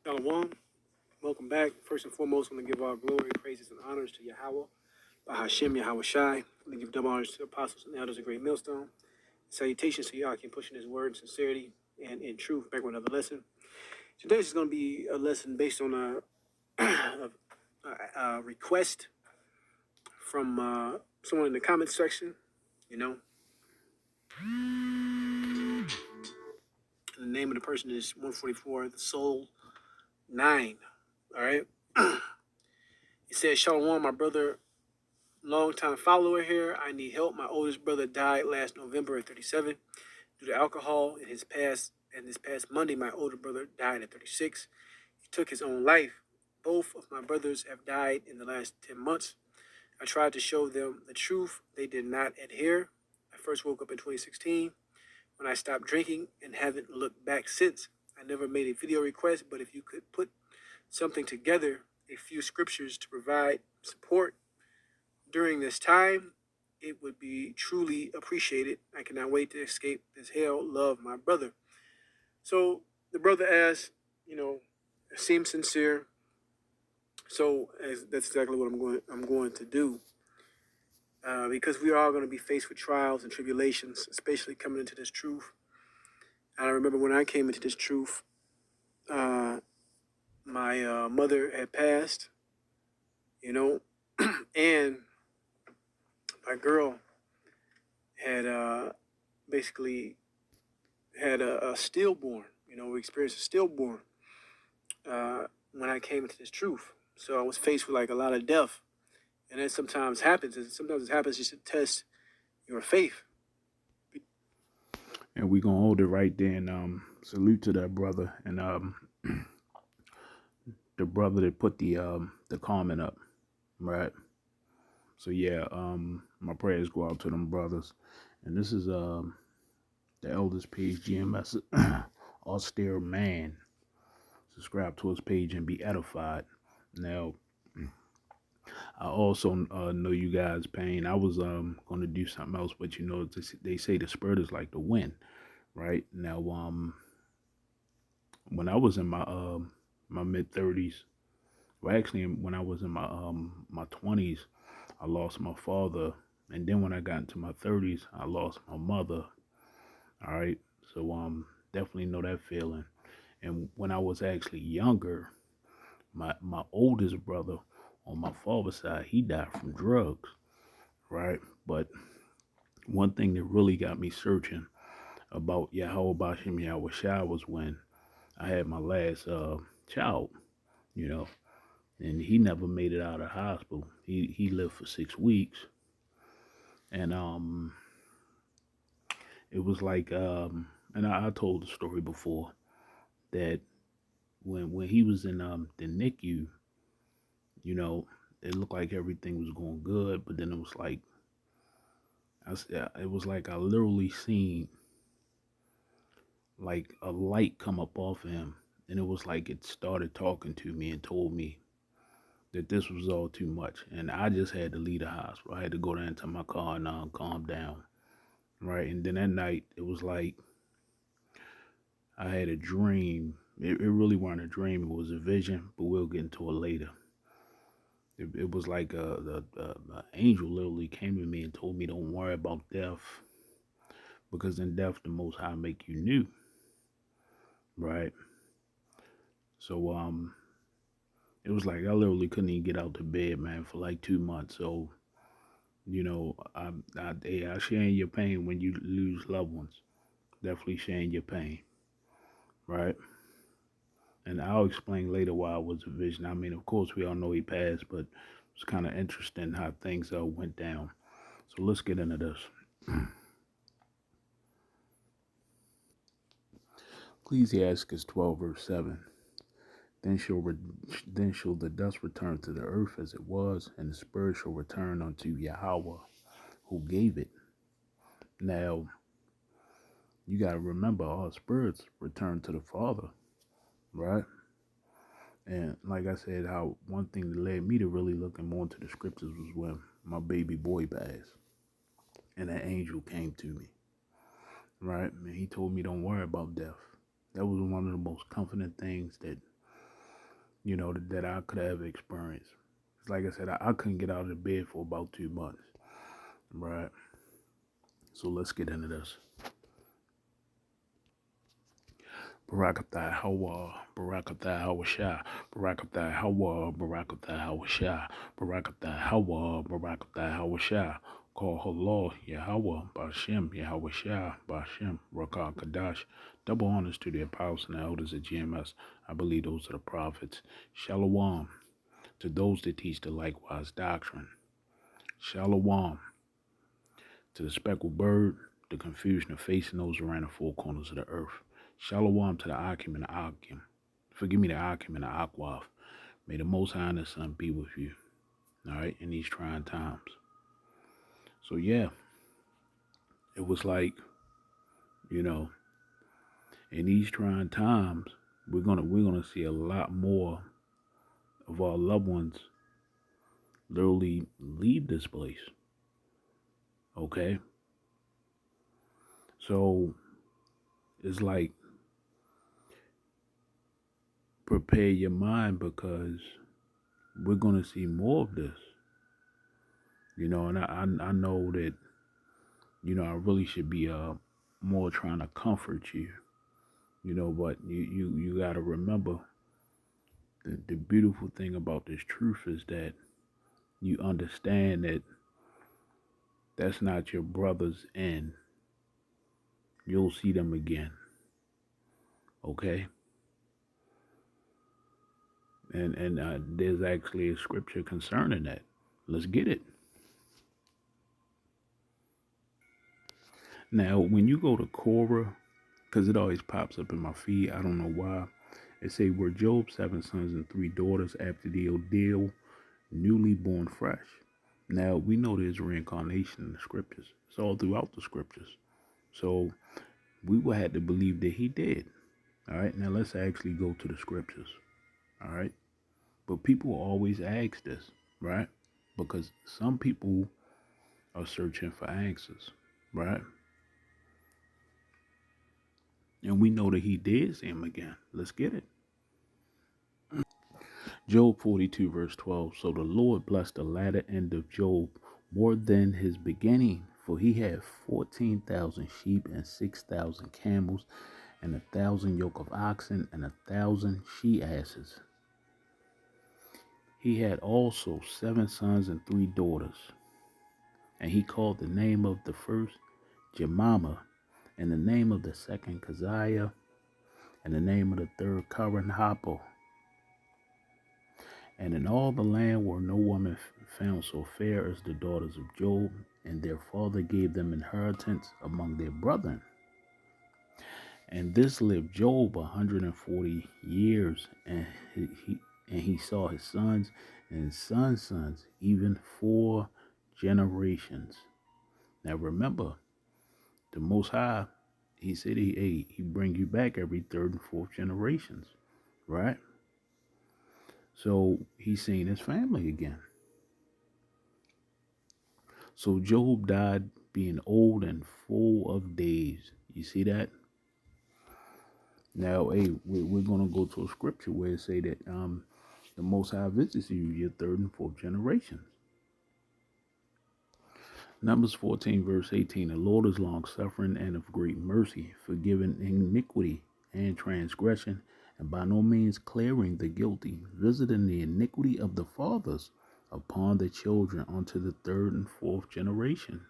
Shalom. Welcome back. First and foremost, I want to give all glory, praises, and honors to Yahweh, Bahashem, Yahweh Shai. I want to give double honors to the apostles and elders of Great Millstone. Salutations to y'all. Keep pushing his word in sincerity and in truth. Back with another lesson. Today's is going to be a lesson based on a request from someone in the comments section. You know, and the name of the person is 144, the Soul 9. All right. He says, Shalom, my brother. Long time follower here. I need help. My oldest brother died last November at 37 due to alcohol. In his past, and this past Monday, my older brother died at 36. He took his own life. Both of my brothers have died in the last 10 months. I tried to show them the truth. They did not adhere. I first woke up in 2016 when I stopped drinking and haven't looked back since. I never made a video request, but if you could put something together, a few scriptures to provide support during this time, it would be truly appreciated. I cannot wait to escape this hell. Love, my brother. So the brother asked, seems sincere. So that's exactly what I'm going to do. Because we are all going to be faced with trials and tribulations, especially coming into this truth. And I remember when I came into this truth, my mother had passed, and my girl had basically had a stillborn. We experienced a stillborn when I came into this truth. So I was faced with like a lot of death, and that sometimes happens. And sometimes it happens just to test your faith. And we gonna hold it right there and salute to that brother and the brother that put the comment up, right? So yeah, my prayers go out to them brothers. And this is the eldest page GMS austere man. Subscribe to his page and be edified. Now I also know you guys pain. I was going to do something else, but they say the spirit is like the wind, right? Now when I was in my mid-30s, well actually when I was in my 20s, I lost my father, and then when I got into my 30s, I lost my mother. All right, so definitely know that feeling. And when I was actually younger, my oldest brother on my father's side, he died from drugs, right? But one thing that really got me searching about Yahweh Bashim Yahweh Shai was when I had my last child, you know, and he never made it out of the hospital. He lived for 6 weeks, and it was like and I told the story before that when he was in the NICU, you know, it looked like everything was going good, but then it was like I literally seen like a light come up off of him, and it was like it started talking to me and told me that this was all too much, and I just had to leave the hospital. I had to go down to my car and calm down, right? And then that night, it was like I had a dream. It really wasn't a dream; it was a vision, but we'll get into it later. It was like a angel literally came to me and told me, "Don't worry about death, because in death the Most High make you new." Right? So it was like I literally couldn't even get out to bed, man, for like 2 months. So I sharing your pain when you lose loved ones. Definitely sharing your pain, right? And I'll explain later why it was a vision. I mean, of course, we all know he passed, but it's kind of interesting how things went down. So let's get into this. Ecclesiastes 12, verse 7. Then shall the dust return to the earth as it was, and the spirit shall return unto Yahweh, who gave it. Now, you got to remember, our spirits return to the Father, right? And like I said, how one thing that led me to really looking more into the scriptures was when my baby boy passed, and an angel came to me, right? And he told me, don't worry about death. That was one of the most comforting things that that I could have experienced. It's like I said, I couldn't get out of the bed for about 2 months, right? So let's get into this. Barakathai Hawa, Barakathai Hawa Shah, Barakathai Hawa, Barakathai Hawa Shah, Barakathai Hawa, Barakathai Hawa Shah. Call Allah, Yahweh, Bashem, Yahweh Shah, Bashem, Rakah Kadash. Double honors to the apostles and the elders of GMS. I believe those are the prophets. Shalom to those that teach the likewise doctrine. Shalom to the speckled bird, the confusion of facing those around the four corners of the earth. Shalom to the Akim and the Akim. Forgive me, the Akim and the Akwaf. May the Most High and the Son be with you, all right, in these trying times. So, yeah, it was like, in these trying times, we're gonna see a lot more of our loved ones literally leave this place, okay? So, it's like, prepare your mind because we're going to see more of this, and I know that, I really should be more trying to comfort you, but you got to remember the beautiful thing about this truth is that you understand that that's not your brother's end. You'll see them again, okay? And there's actually a scripture concerning that. Let's get it. Now, when you go to Korah, because it always pops up in my feed, I don't know why. It say, were Job's 7 sons and 3 daughters after the ordeal newly born fresh. Now, we know there's reincarnation in the scriptures. It's all throughout the scriptures. So, we will have to believe that he did. All right, now let's actually go to the scriptures. All right, but people always ask this, right? Because some people are searching for answers, right? And we know that he did see him again. Let's get it. Job 42, verse 12. So the Lord blessed the latter end of Job more than his beginning, for he had 14,000 sheep and 6,000 camels, and 1,000 yoke of oxen, and 1,000 she asses. He had also 7 sons and 3 daughters. And he called the name of the first Jemima, and the name of the second Keziah, and the name of the third Karanhapo. And in all the land were no woman found so fair as the daughters of Job, and their father gave them inheritance among their brethren. And this lived Job 140 years, and he saw his sons and his sons' sons, even 4 generations. Now remember, the Most High, he said he bring you back every 3rd and 4th generations, right? So he's seen his family again. So Job died being old and full of days. You see that? Now, hey, we're going to go to a scripture where it say that the Most High visits you your 3rd and 4th generations. Numbers 14, verse 18. The Lord is long-suffering and of great mercy, forgiving iniquity and transgression, and by no means clearing the guilty, visiting the iniquity of the fathers upon the children unto the 3rd and 4th generation.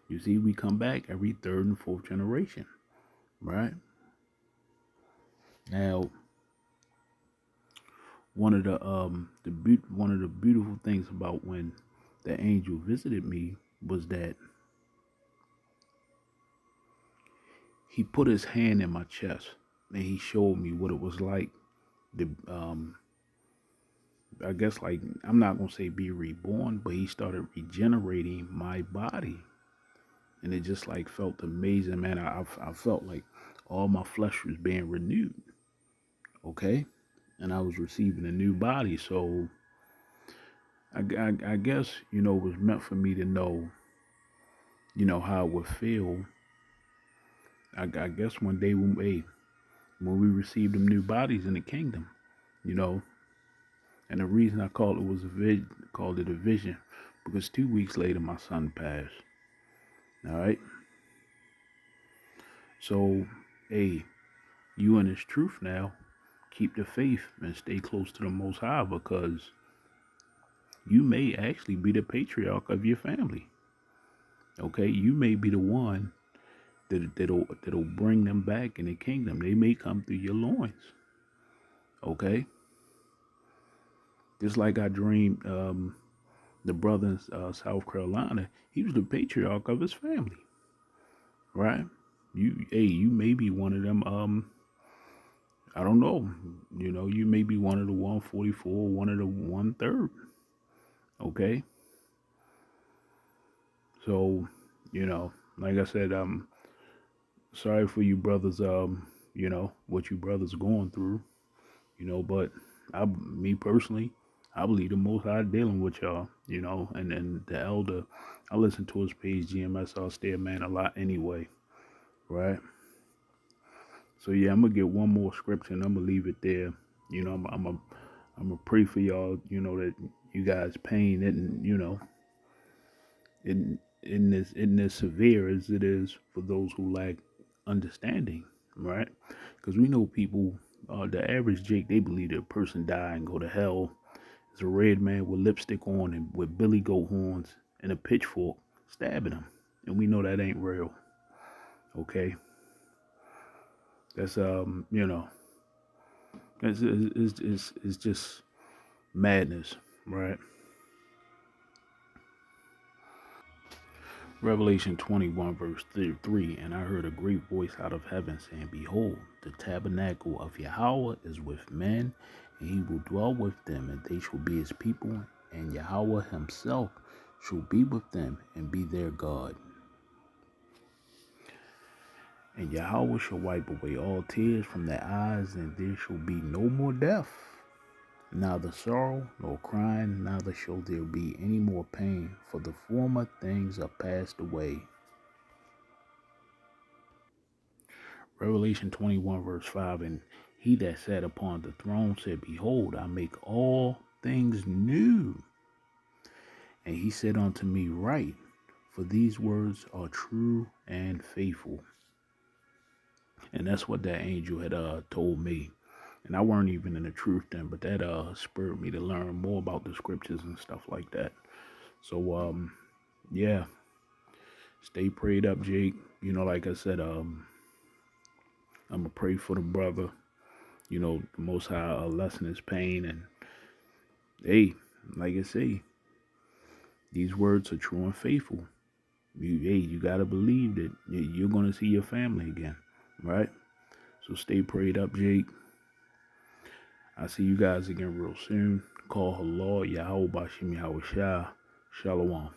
You see, we come back every 3rd and 4th generation, right? Now, one of the beautiful things about when the angel visited me was that he put his hand in my chest and he showed me what it was like to, I guess, like, I'm not gonna say be reborn, but he started regenerating my body, and it just like felt amazing, man. I felt like all my flesh was being renewed, okay, and I was receiving a new body. So I guess it was meant for me to know, how it would feel. I guess one day when we receive them new bodies in the kingdom, you know, And the reason I called it a vision, because 2 weeks later my son passed. All right. So, hey, you in this truth now. Keep the faith and stay close to the Most High, because you may actually be the patriarch of your family. Okay, you may be the one that'll bring them back in the kingdom. They may come through your loins. Okay, just like I dreamed, the brother in South Carolina, he was the patriarch of his family, right? You may be one of them. I don't know. You may be one of the 144, one of the 1/3. Okay, so like I said, sorry for you brothers. What you brothers going through. But me personally, I believe the Most High dealing with y'all. And the elder, I listen to his page GMS austere man a lot anyway, right? So yeah, I'm gonna get one more scripture and I'm gonna leave it there. I'm gonna pray for y'all. That you guys' pain isn't in this severe as it is for those who lack understanding, right? Because we know people, the average Jake, they believe that a person die and go to hell is a red man with lipstick on and with billy goat horns and a pitchfork stabbing them, and we know that ain't real. Okay, that's it's just madness, right? Revelation 21, verse 3. And I heard a great voice out of heaven saying, Behold, the tabernacle of Yahweh is with men, and he will dwell with them, and they shall be his people, and Yahweh himself shall be with them and be their God. And Yahweh shall wipe away all tears from their eyes, and there shall be no more death, neither sorrow nor crying, neither shall there be any more pain, for the former things are passed away. Revelation 21, verse 5. And he that sat upon the throne said, Behold, I make all things new. And he said unto me, Write, for these words are true and faithful. And that's what that angel had told me. And I weren't even in the truth then, but that spurred me to learn more about the scriptures and stuff like that. So yeah, stay prayed up, Jake. Like I said, I'm gonna pray for the brother. The Most High lessen his pain. And hey, like I say, these words are true and faithful. You gotta believe that you're gonna see your family again, right? So stay prayed up, Jake. I'll see you guys again real soon. Call her Lord Yahweh Bashim Yahweh Shah. Shalom.